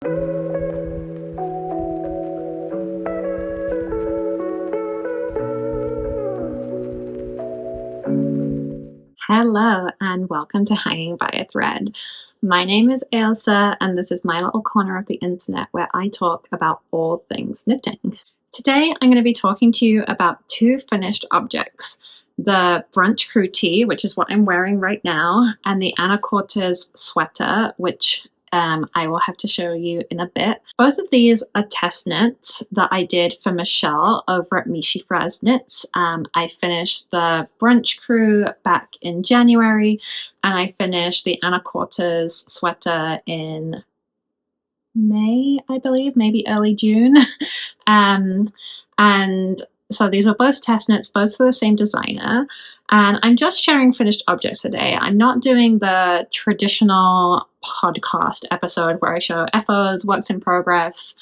Hello and welcome to Hanging by a Thread. My name is Ailsa and this is my little corner of the internet where I talk about all things knitting. Today I'm going to be talking to you about two finished objects. The Brunch Crew tee, which is what I'm wearing right now, and the Anacortes sweater, which I will have to show you in a bit. Both of these are test knits that I did for Michele over at Meeshyfrazz knits. I finished the Brunch Crew back in January, and I finished the Anacortes sweater in May, I believe, maybe early June. And so these were both test knits, both for the same designer. And I'm just sharing finished objects today. I'm not doing the traditional podcast episode where I show FOs, works in progress,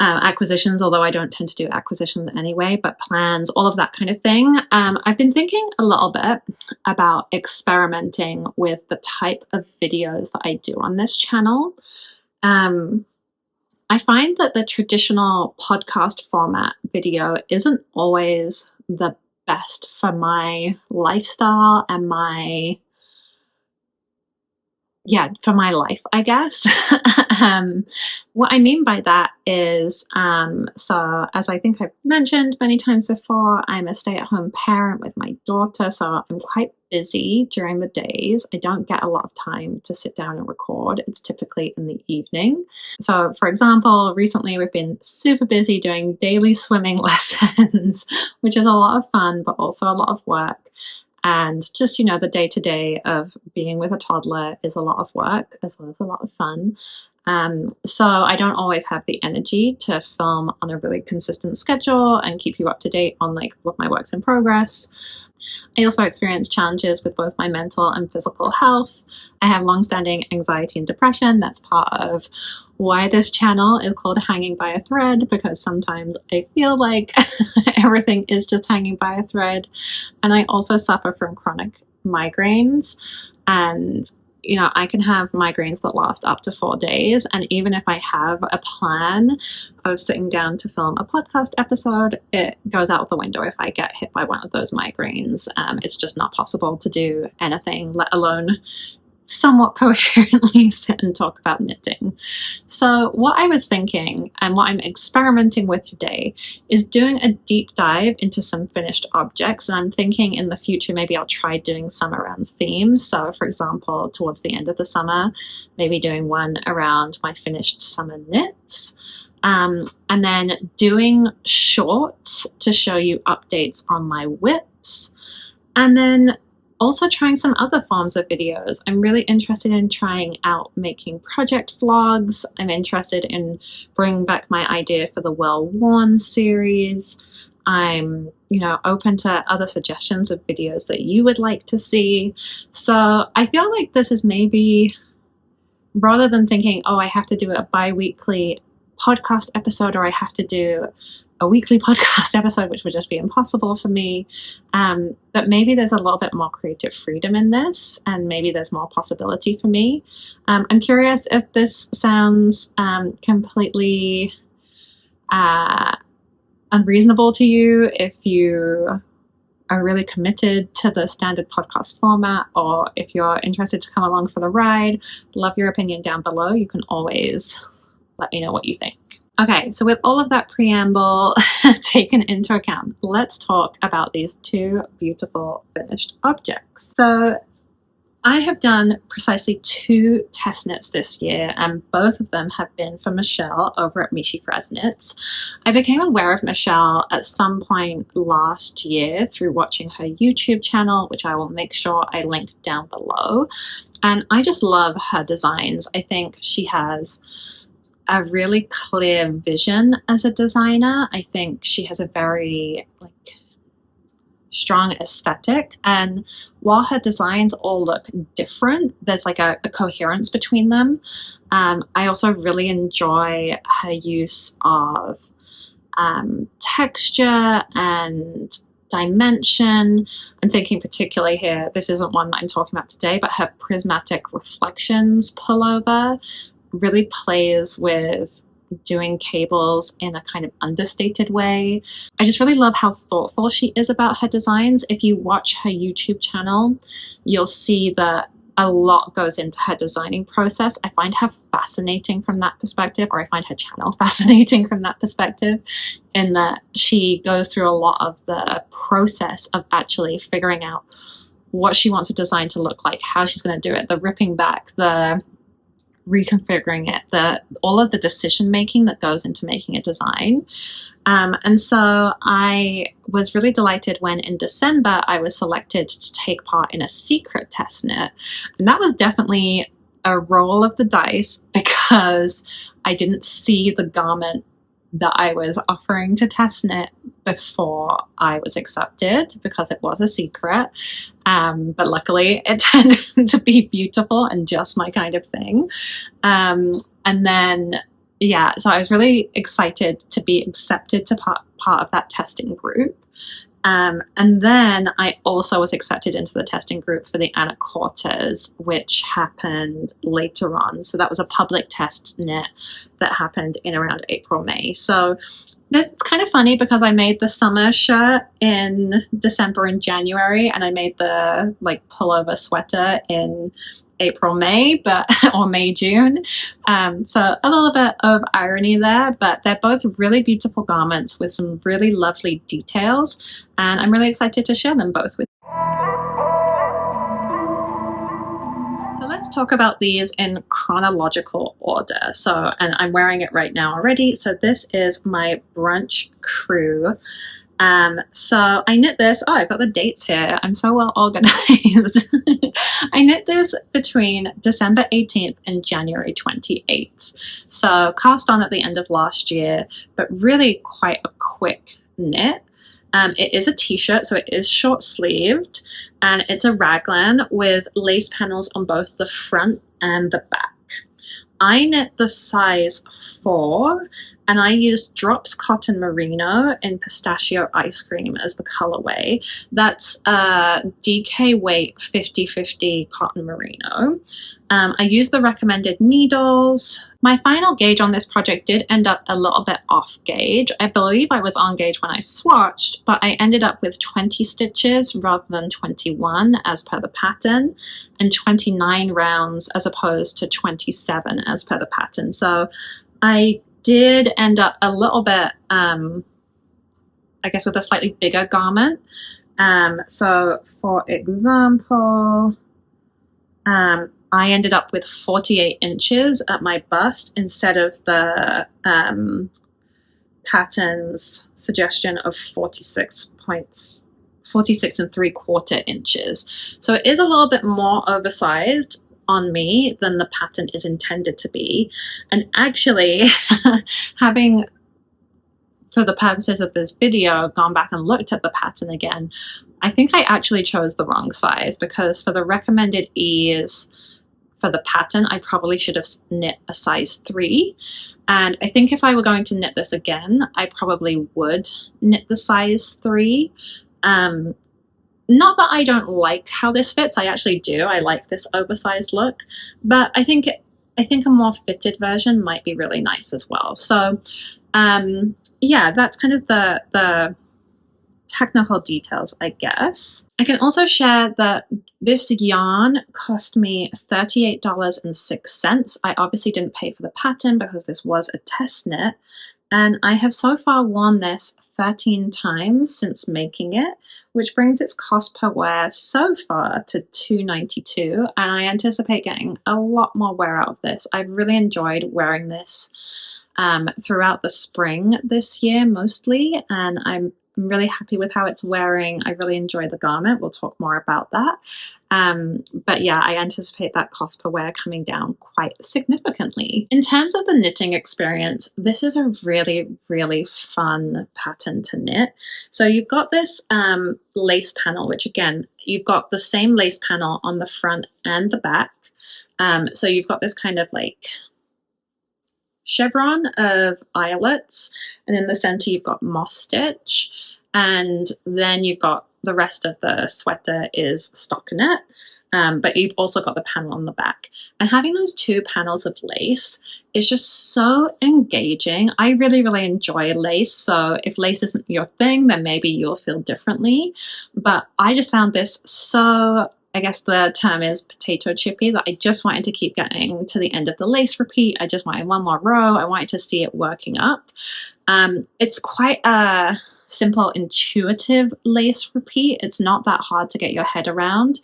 acquisitions, although I don't tend to do acquisitions anyway, but plans, all of that kind of thing. I've been thinking a little bit about experimenting with the type of videos that I do on this channel. I find that the traditional podcast format video isn't always the best for my lifestyle and for my life, I guess. What I mean by that is, so as I think I've mentioned many times before, I'm a stay-at-home parent with my daughter, so I'm quite busy during the days. I don't get a lot of time to sit down and record. It's typically in the evening. So for example, recently we've been super busy doing daily swimming lessons, which is a lot of fun, but also a lot of work. And just, the day-to-day of being with a toddler is a lot of work as well as a lot of fun. So I don't always have the energy to film on a really consistent schedule and keep you up to date on what my work's in progress. I also experience challenges with both my mental and physical health. I have long-standing anxiety and depression. That's part of why this channel is called Hanging by a Thread, because sometimes I feel like everything is just hanging by a thread. And I also suffer from chronic migraines, and I can have migraines that last up to 4 days. And even if I have a plan of sitting down to film a podcast episode, it goes out the window if I get hit by one of those migraines. It's just not possible to do anything, let alone somewhat coherently sit and talk about knitting. So what I was thinking and what I'm experimenting with today is doing a deep dive into some finished objects. And I'm thinking in the future, maybe I'll try doing some around themes. So for example, towards the end of the summer, maybe doing one around my finished summer knits. And then doing shorts to show you updates on my whips. And then also trying some other forms of videos. I'm really interested in trying out making project vlogs. I'm interested in bringing back my idea for the Well-Worn series. I'm, open to other suggestions of videos that you would like to see. So I feel like this is maybe, rather than thinking, oh, I have to do a bi-weekly podcast episode or I have to do a weekly podcast episode, which would just be impossible for me. But maybe there's a little bit more creative freedom in this, and maybe there's more possibility for me. I'm curious if this sounds completely unreasonable to you, if you are really committed to the standard podcast format, or if you're interested to come along for the ride. Love your opinion down below. You can always let me know what you think. Okay, so with all of that preamble taken into account, let's talk about these two beautiful finished objects. So I have done precisely 2 test knits this year, and both of them have been for Michele over at Meeshyfrazz knits. I became aware of Michele at some point last year through watching her YouTube channel, which I will make sure I link down below. And I just love her designs. I think she has a really clear vision as a designer. I think she has a very strong aesthetic, and while her designs all look different, there's a coherence between them. I also really enjoy her use of texture and dimension. I'm thinking particularly here, this isn't one that I'm talking about today, but her prismatic reflections pullover really plays with doing cables in a kind of understated way. I just really love how thoughtful she is about her designs. If you watch her YouTube channel, you'll see that a lot goes into her designing process. I find her fascinating from that perspective, or I find her channel fascinating from that perspective, in that she goes through a lot of the process of actually figuring out what she wants a design to look like, how she's going to do it, the ripping back, the reconfiguring it, all of the decision making that goes into making a design. And so I was really delighted when in December I was selected to take part in a secret test knit. And that was definitely a roll of the dice because I didn't see the garment that I was offering to test knit before I was accepted, because it was a secret. But luckily it turned to be beautiful and just my kind of thing. And then, yeah, so I was really excited to be accepted to part of that testing group. And then I also was accepted into the testing group for the Anacortes, which happened later on. So that was a public test knit that happened in around April, May. So it's kind of funny because I made the summer shirt in December and January, and I made the like pullover sweater in April, May, or May, June. So a little bit of irony there, but they're both really beautiful garments with some really lovely details, and I'm really excited to share them both with you. So let's talk about these in chronological order. So, and I'm wearing it right now already. So this is my Brunch Crew. So I knit this, I've got the dates here, I'm so well organized. I knit this between December 18th and January 28th. So cast on at the end of last year, but really quite a quick knit. It is a t-shirt, so it is short sleeved, and it's a raglan with lace panels on both the front and the back. I knit the size 4, and I used Drops Cotton Merino in Pistachio Ice Cream as the colorway. That's DK weight 50/50 cotton merino. I used the recommended needles. My final gauge on this project did end up a little bit off gauge. I believe I was on gauge when I swatched, but I ended up with 20 stitches rather than 21 as per the pattern, and 29 rounds as opposed to 27 as per the pattern. So I did end up a little bit, I guess, with a slightly bigger garment. So for example, I ended up with 48 inches at my bust instead of the pattern's suggestion of 46 and 3/4 inches. So it is a little bit more oversized on me than the pattern is intended to be. And actually, having, for the purposes of this video, gone back and looked at the pattern again, I think I actually chose the wrong size, because for the recommended ease for the pattern, I probably should have knit a size 3. And I think if I were going to knit this again, I probably would knit the size 3. Not that I don't like how this fits, I actually do. I like this oversized look, but I think a more fitted version might be really nice as well. So yeah, that's kind of the technical details, I guess. I can also share that this yarn cost me $38.06. I obviously didn't pay for the pattern because this was a test knit, and I have so far worn this 13 times since making it, which brings its cost per wear so far to $2.92, and I anticipate getting a lot more wear out of this. I've really enjoyed wearing this throughout the spring this year mostly, and I'm really happy with how it's wearing. I really enjoy the garment. We'll talk more about that. But yeah, I anticipate that cost per wear coming down quite significantly. In terms of the knitting experience, this is a really, really fun pattern to knit. So you've got this lace panel, which again, you've got the same lace panel on the front and the back. So you've got this kind of like chevron of eyelets, and in the center you've got moss stitch, and then you've got the rest of the sweater is stockinette. but you've also got the panel on the back. And having those two panels of lace is just so engaging. I really, really enjoy lace. So if lace isn't your thing, then maybe you'll feel differently. But I just found this so, I guess the term is potato chippy, that I just wanted to keep getting to the end of the lace repeat. I just wanted one more row. I wanted to see it working up. It's quite a simple, intuitive lace repeat. It's not that hard to get your head around.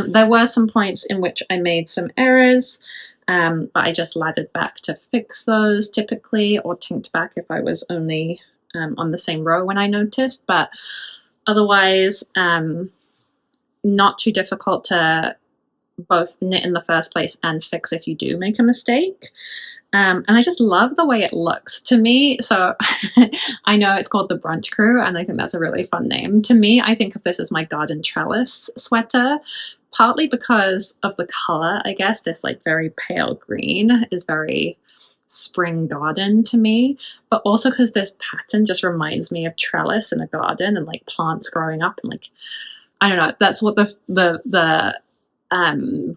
There were some points in which I made some errors, but I just laddered back to fix those typically, or tinked back if I was only on the same row when I noticed. But otherwise, not too difficult to both knit in the first place and fix if you do make a mistake. And I just love the way it looks to me. So I know it's called the Brunch Crew, and I think that's a really fun name. To me, I think of this as my garden trellis sweater, partly because of the color, I guess. This like very pale green is very spring garden to me, but also because this pattern just reminds me of trellis in a garden and like plants growing up, and like, I don't know, that's what the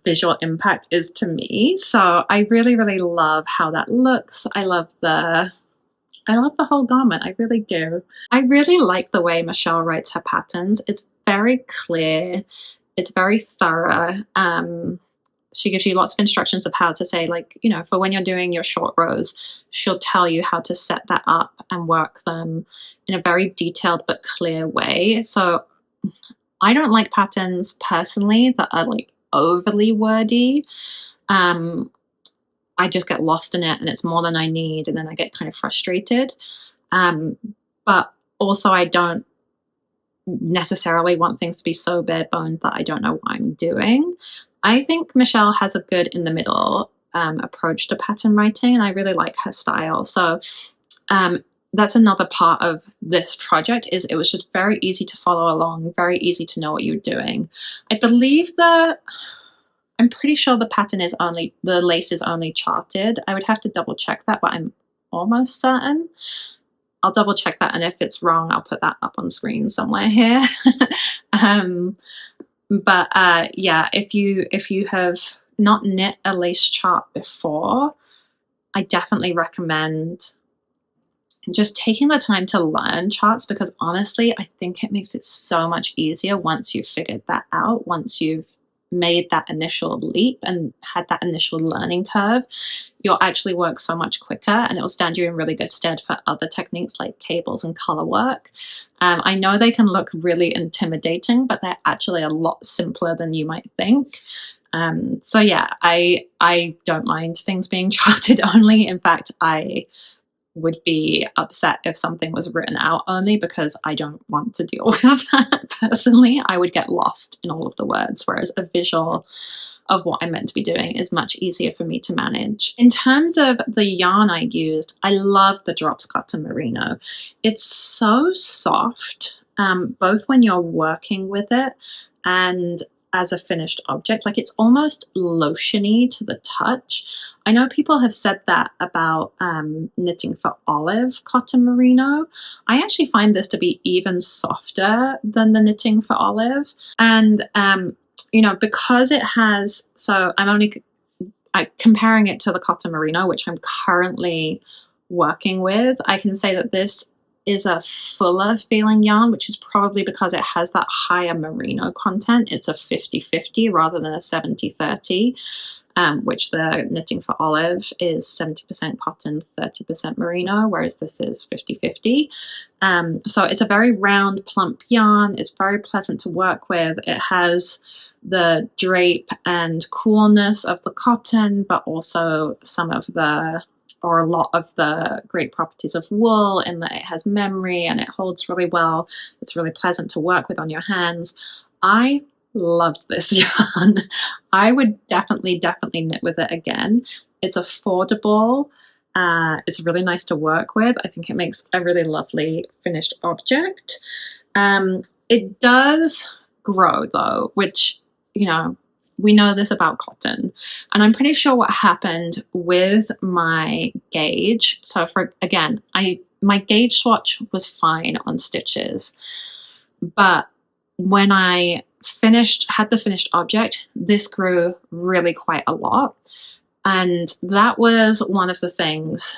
visual impact is to me. So I really, really love how that looks. I love the whole garment. I really do. I really like the way Michele writes her patterns. It's very clear. It's very thorough. She gives you lots of instructions of how to say, like, you know, for when you're doing your short rows, she'll tell you how to set that up and work them in a very detailed but clear way. So I don't like patterns personally that are like overly wordy. I just get lost in it and it's more than I need, and then I get kind of frustrated. But also I don't necessarily want things to be so bare boned that I don't know what I'm doing. I think Michele has a good in the middle approach to pattern writing, and I really like her style. So that's another part of this project, is it was just very easy to follow along, very easy to know what you're doing. I believe I'm pretty sure the pattern is only, the lace is only charted. I would have to double check that, but I'm almost certain. I'll double check that, and if it's wrong, I'll put that up on screen somewhere here. Yeah, if you have not knit a lace chart before, I definitely recommend just taking the time to learn charts, because honestly, I think it makes it so much easier once you've figured that out, once you've made that initial leap and had that initial learning curve. You'll actually work so much quicker, and it will stand you in really good stead for other techniques like cables and color work. I know they can look really intimidating, but they're actually a lot simpler than you might think. So yeah, I don't mind things being charted only. In fact, I would be upset if something was written out only, because I don't want to deal with that personally. I would get lost in all of the words, whereas a visual of what I'm meant to be doing is much easier for me to manage. In terms of the yarn I used, I love the Drops Cotton Merino. It's so soft, both when you're working with it and as a finished object. Like, it's almost lotiony to the touch. I know people have said that about knitting for olive cotton merino. I actually find this to be even softer than the knitting for olive. And, you know, because it has, so I'm comparing it to the cotton merino, which I'm currently working with, I can say that this is a fuller feeling yarn, which is probably because it has that higher merino content. It's a 50-50 rather than a 70-30, which the knitting for olive is 70% cotton, 30% merino, whereas this is 50-50. So it's a very round, plump yarn. It's very pleasant to work with. It has the drape and coolness of the cotton, but also some of the, or a lot of the great properties of wool, in that it has memory and it holds really well. It's really pleasant to work with on your hands. I loved this yarn. I would definitely knit with it again. It's affordable. It's really nice to work with. I think it makes a really lovely finished object. It does grow though, which, you know, we know this about cotton, and I'm pretty sure what happened with my gauge. So my gauge swatch was fine on stitches, but when I had the finished object, this grew really quite a lot. And that was one of the things.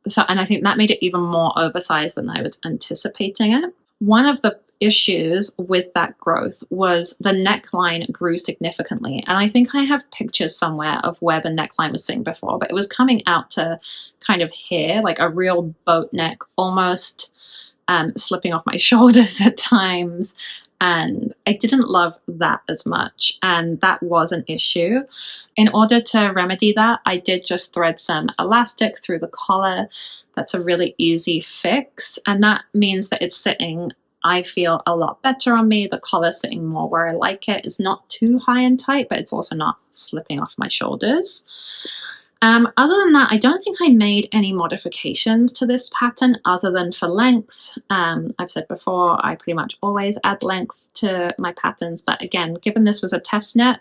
So, and I think that made it even more oversized than I was anticipating it. One of the issues with that growth was the neckline grew significantly. And I think I have pictures somewhere of where the neckline was sitting before, but it was coming out to kind of here, like a real boat neck, almost slipping off my shoulders at times. And I didn't love that as much. And that was an issue. In order to remedy that, I did just thread some elastic through the collar. That's a really easy fix. And that means that it's sitting, I feel, a lot better on me. The collar sitting more where I like it. It's not too high and tight, but it's also not slipping off my shoulders. Other than that, I don't think I made any modifications to this pattern other than for length. I've said before, I pretty much always add length to my patterns. But again, given this was a test knit,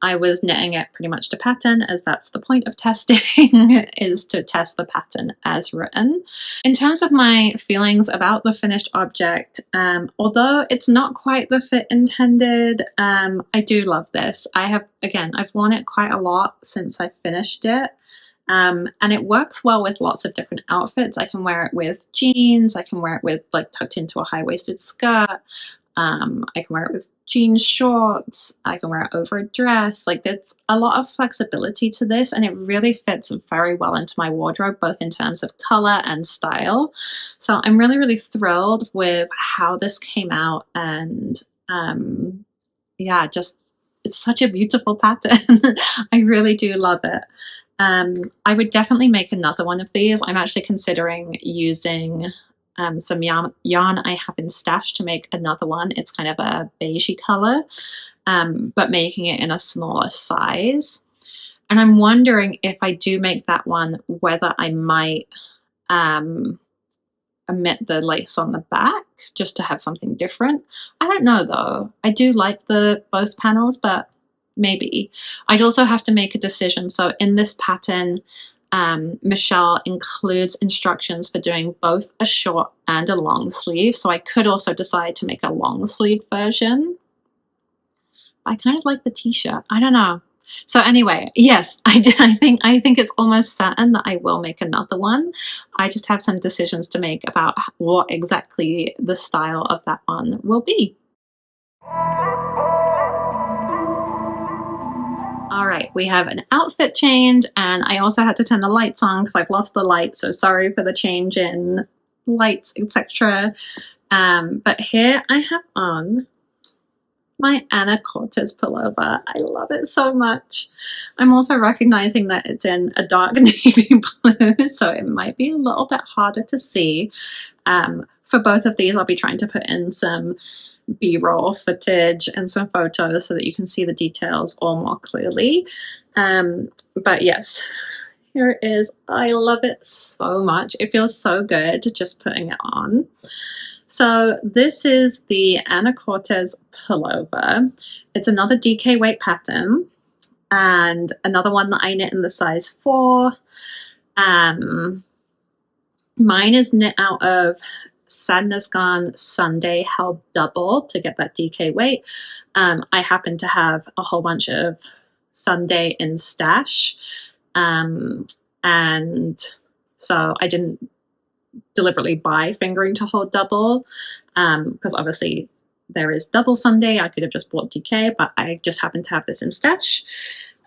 I was knitting it pretty much to pattern, as that's the point of testing, is to test the pattern as written. In terms of my feelings about the finished object, although it's not quite the fit intended, I do love this. I've worn it quite a lot since I finished it. And it works well with lots of different outfits. I can wear it with jeans. I can wear it with like tucked into a high-waisted skirt. I can wear it with jean shorts. I can wear it over a dress. Like, there's a lot of flexibility to this, and it really fits very well into my wardrobe, both in terms of color and style. So I'm really, really thrilled with how this came out. And it's such a beautiful pattern. I really do love it. I would definitely make another one of these. I'm actually considering using some yarn I have in stash to make another one. It's kind of a beigey color, but making it in a smaller size. And I'm wondering if I do make that one, whether I might omit the lace on the back just to have something different. I don't know though. I do like both panels, but maybe. I'd also have to make a decision. So in this pattern, Michele includes instructions for doing both a short and a long sleeve. So I could also decide to make a long sleeve version. I kind of like the t-shirt. I don't know. So anyway, yes, I think it's almost certain that I will make another one. I just have some decisions to make about what exactly the style of that one will be. All right, we have an outfit change, and I also had to turn the lights on because I've lost the lights, so sorry for the change in lights, etc. But here I have on my Anacortes pullover. I love it so much. I'm also recognizing that it's in a dark navy blue, so it might be a little bit harder to see. For both of these, I'll be trying to put in some B-roll footage and some photos so that you can see the details all more clearly. But yes, here it is. I love it so much. It feels so good just putting it on. So this is the Anacortes Pullover. It's another DK weight pattern and another one that I knit in the size 4. Mine is knit out of Sadness Gone Sunday held double to get that DK weight. I happen to have a whole bunch of Sunday in stash, and so I didn't deliberately buy fingering to hold double, because obviously there is double Sunday. I could have just bought DK, but I just happened to have this in stash.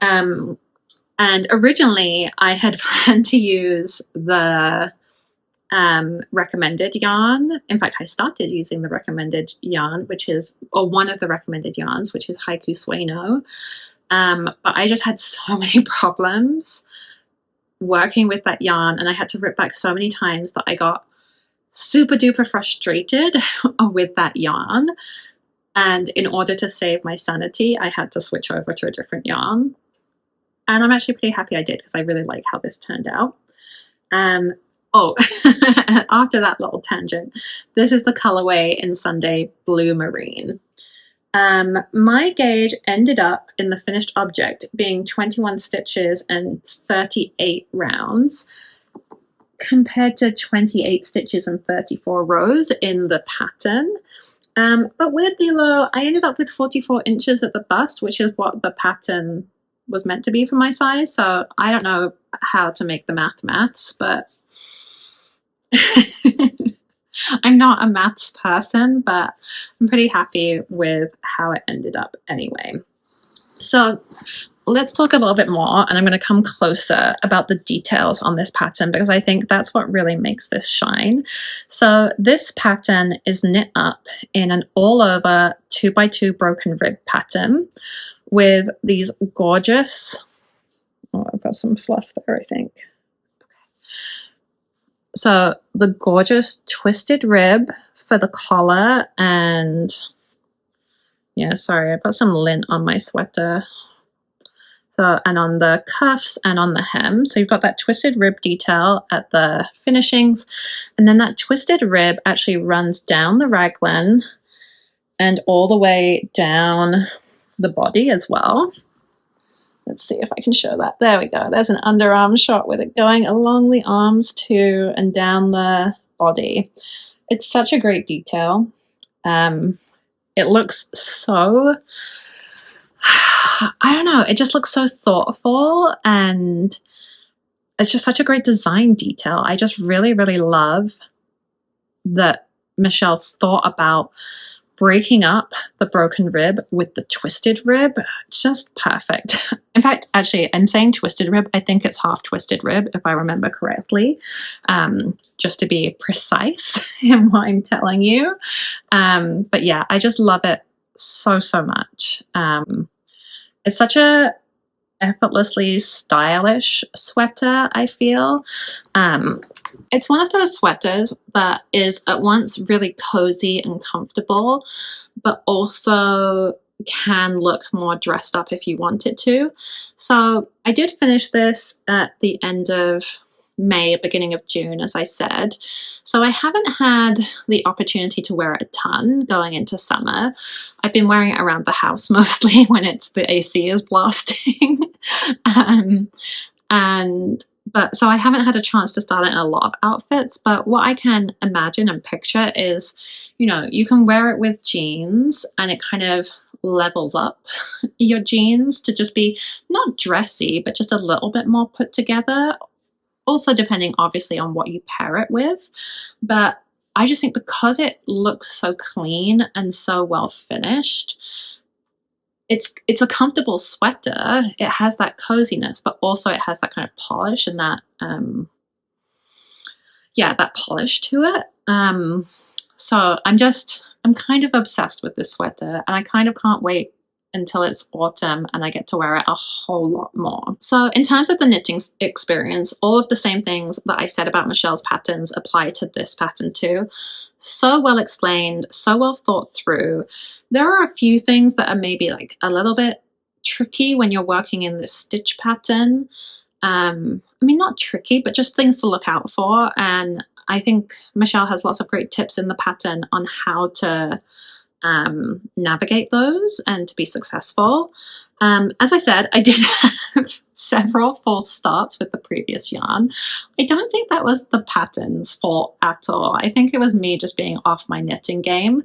And originally I had planned to use the recommended yarn. In fact, I started using the recommended yarn, one of the recommended yarns, which is Haiku Sueno. But I just had so many problems working with that yarn, and I had to rip back so many times that I got super duper frustrated with that yarn. And in order to save my sanity, I had to switch over to a different yarn. And I'm actually pretty happy I did, because I really like how this turned out. After that little tangent, this is the colorway in Sunday Blue Marine. My gauge ended up in the finished object being 21 stitches and 38 rounds, compared to 28 stitches and 34 rows in the pattern. But weirdly though, I ended up with 44 inches at the bust, which is what the pattern was meant to be for my size. So I don't know how to make the maths, but I'm not a maths person, but I'm pretty happy with how it ended up anyway. So let's talk a little bit more, and I'm going to come closer about the details on this pattern because I think that's what really makes this shine. So this pattern is knit up in an all over 2x2 broken rib pattern with these gorgeous, oh, I've got some fluff there, I think. So the gorgeous twisted rib for the collar, and yeah, sorry, I put some lint on my sweater. So, and on the cuffs and on the hem. So you've got that twisted rib detail at the finishings, and then that twisted rib actually runs down the raglan and all the way down the body as well. Let's see if I can show that. There we go. There's an underarm shot with it going along the arms too and down the body. It's such a great detail. It looks so, I don't know, it just looks so thoughtful, and it's just such a great design detail. I just really, really love that Michele thought about breaking up the broken rib with the twisted rib. Just perfect. In fact, actually, I'm saying twisted rib. I think it's half twisted rib, if I remember correctly, just to be precise in what I'm telling you. But yeah, I just love it so, so much. It's such a effortlessly stylish sweater, I feel. It's one of those sweaters that is at once really cozy and comfortable, but also can look more dressed up if you wanted to. So I did finish this at the end of May, beginning of June, as I said. So I haven't had the opportunity to wear it a ton going into summer. I've been wearing it around the house mostly when the AC is blasting. So I haven't had a chance to style it in a lot of outfits, but what I can imagine and picture is, you can wear it with jeans and it kind of levels up your jeans to just be not dressy, but just a little bit more put together. Also depending obviously on what you pair it with. But I just think because it looks so clean and so well finished, it's a comfortable sweater. It has that coziness, but also it has that kind of polish and that that polish to it. So I'm kind of obsessed with this sweater, and I kind of can't wait until it's autumn and I get to wear it a whole lot more. So in terms of the knitting experience, all of the same things that I said about Michele's patterns apply to this pattern too. So well explained, so well thought through. There are a few things that are maybe like a little bit tricky when you're working in this stitch pattern. Not tricky, but just things to look out for. And I think Michele has lots of great tips in the pattern on how to navigate those and to be successful. As I said, I did have several false starts with the previous yarn. I don't think that was the pattern's fault at all. I think it was me just being off my knitting game.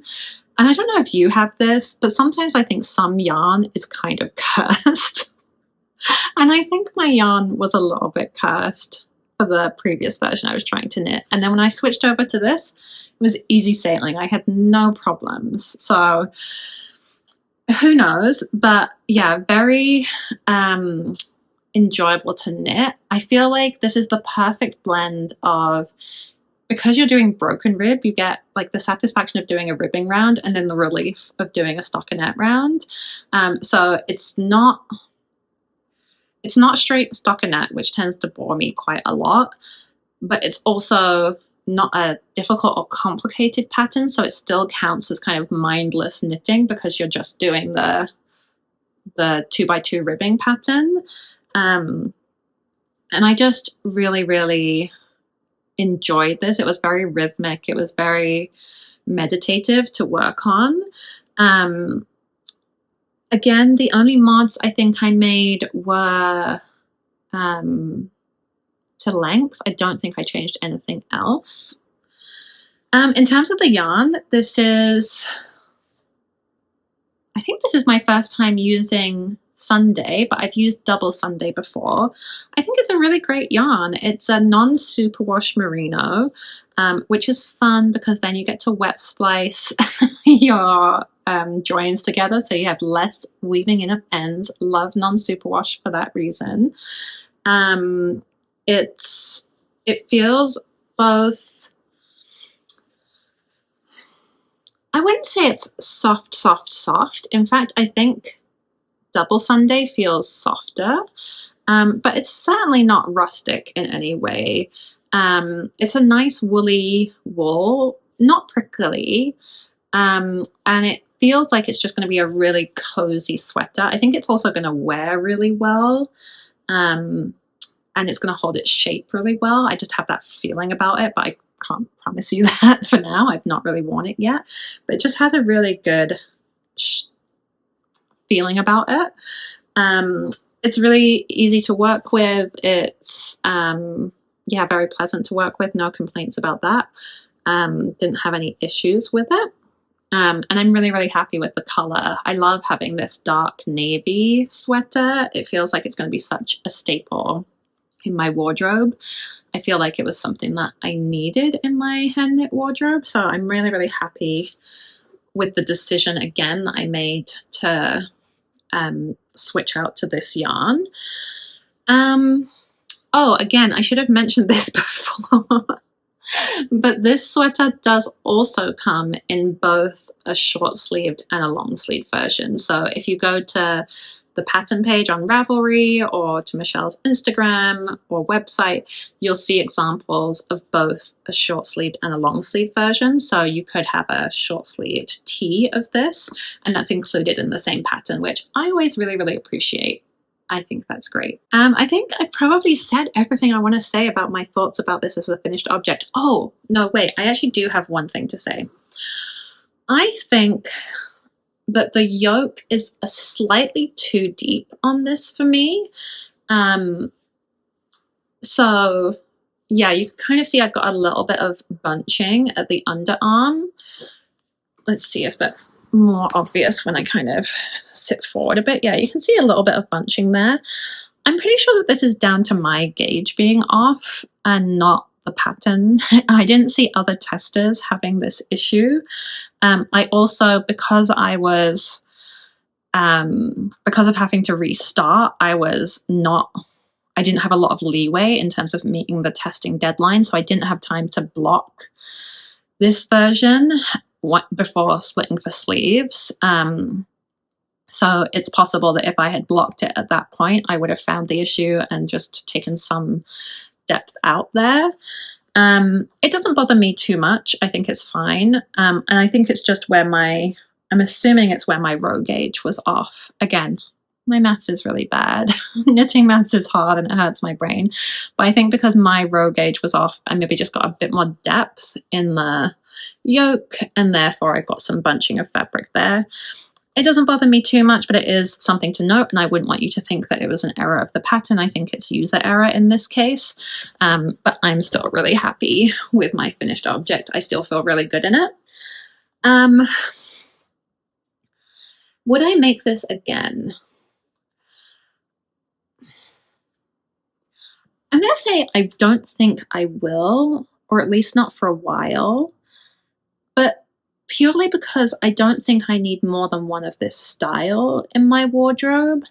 And I don't know if you have this, but sometimes I think some yarn is kind of cursed. And I think my yarn was a little bit cursed for the previous version I was trying to knit. And then when I switched over to this, it was easy sailing. I had no problems. So who knows? But yeah, very enjoyable to knit. I feel like this is the perfect blend of, because you're doing broken rib, you get like the satisfaction of doing a ribbing round and then the relief of doing a stockinette round. So it's not straight stockinette, which tends to bore me quite a lot, but it's also not a difficult or complicated pattern, so it still counts as kind of mindless knitting because you're just doing the 2x2 ribbing pattern. And I just really, really enjoyed this. It was very rhythmic. It was very meditative to work on. Again, the only mods I think I made were to length. I don't think I changed anything else. In terms of the yarn, this is I think this is my first time using Sunday, but I've used double Sunday before. I think it's a really great yarn. It's a non-superwash merino, which is fun because then you get to wet splice your joins together, so you have less weaving in of ends. Love non-superwash for that reason. It feels both, I wouldn't say it's soft. In fact, I think double Sunday feels softer, but it's certainly not rustic in any way. It's a nice woolly wool, not prickly, and it feels like it's just going to be a really cozy sweater. I think it's also going to wear really well, and it's going to hold its shape really well. I just have that feeling about it, but I can't promise you that for now. I've not really worn it yet, but it just has a really good feeling about it. It's really easy to work with. It's very pleasant to work with. No complaints about that. Didn't have any issues with it. And I'm really, really happy with the color. I love having this dark navy sweater. It feels like it's going to be such a staple in my wardrobe. I feel like it was something that I needed in my hand knit wardrobe. So I'm really, really happy with the decision again that I made to switch out to this yarn. Again, I should have mentioned this before. But this sweater does also come in both a short sleeved and a long sleeved version. So if you go to the pattern page on Ravelry or to Michele's Instagram or website, you'll see examples of both a short sleeved and a long sleeved version. So you could have a short sleeved tee of this, and that's included in the same pattern, which I always really, really appreciate. I think that's great. I think I probably said everything I want to say about my thoughts about this as a finished object. Oh, no, wait, I actually do have one thing to say. I think that the yoke is a slightly too deep on this for me. So yeah, you can kind of see I've got a little bit of bunching at the underarm. Let's see if that's more obvious when I kind of sit forward a bit. Yeah, you can see a little bit of bunching there. I'm pretty sure that this is down to my gauge being off and not the pattern. I didn't see other testers having this issue. I also, because of having to restart, I didn't have a lot of leeway in terms of meeting the testing deadline, so I didn't have time to block this version before splitting for sleeves. So it's possible that if I had blocked it at that point, I would have found the issue and just taken some depth out there. It doesn't bother me too much. I think it's fine. And I think it's just I'm assuming it's where my row gauge was off. Again, my maths is really bad. Knitting maths is hard and it hurts my brain. But I think because my row gauge was off, I maybe just got a bit more depth in the yoke, and therefore I got some bunching of fabric there. It doesn't bother me too much, but it is something to note, and I wouldn't want you to think that it was an error of the pattern. I think it's user error in this case, but I'm still really happy with my finished object. I still feel really good in it. Would I make this again? I'm going to say I don't think I will, or at least not for a while, but purely because I don't think I need more than one of this style in my wardrobe.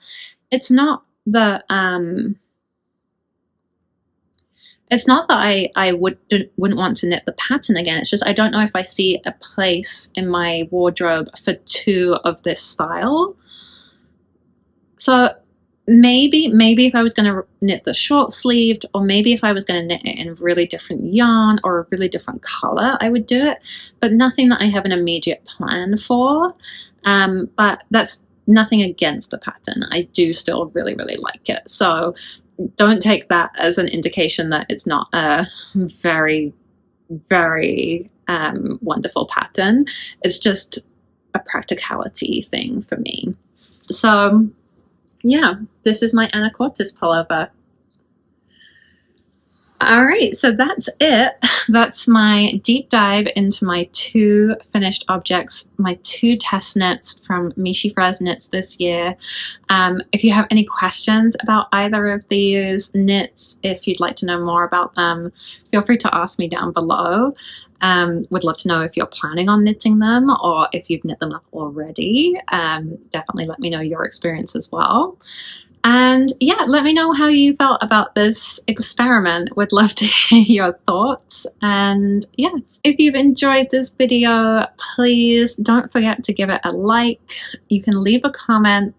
It's not that I wouldn't want to knit the pattern again. It's just I don't know if I see a place in my wardrobe for two of this style. So maybe if I was going to knit the short sleeved, or maybe if I was going to knit it in a really different yarn or a really different color, I would do it, but nothing that I have an immediate plan for. But that's nothing against the pattern. I do still really, really like it. So don't take that as an indication that it's not a very, very wonderful pattern. It's just a practicality thing for me. So yeah, this is my Anacortes pullover. All right, so that's it. That's my deep dive into my 2 finished objects, my 2 test knits from Meeshyfrazz knits this year. If you have any questions about either of these knits, if you'd like to know more about them, feel free to ask me down below. Would love to know if you're planning on knitting them or if you've knit them up already. Definitely let me know your experience as well. And yeah, let me know how you felt about this experiment. Would love to hear your thoughts. And yeah, if you've enjoyed this video, please don't forget to give it a like. You can leave a comment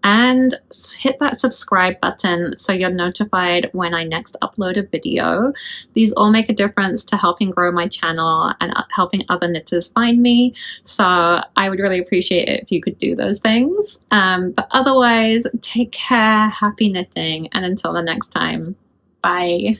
and hit that subscribe button so you're notified when I next upload a video. These all make a difference to helping grow my channel and helping other knitters find me, so I would really appreciate it if you could do those things. But otherwise, take care, happy knitting, and until the next time, bye.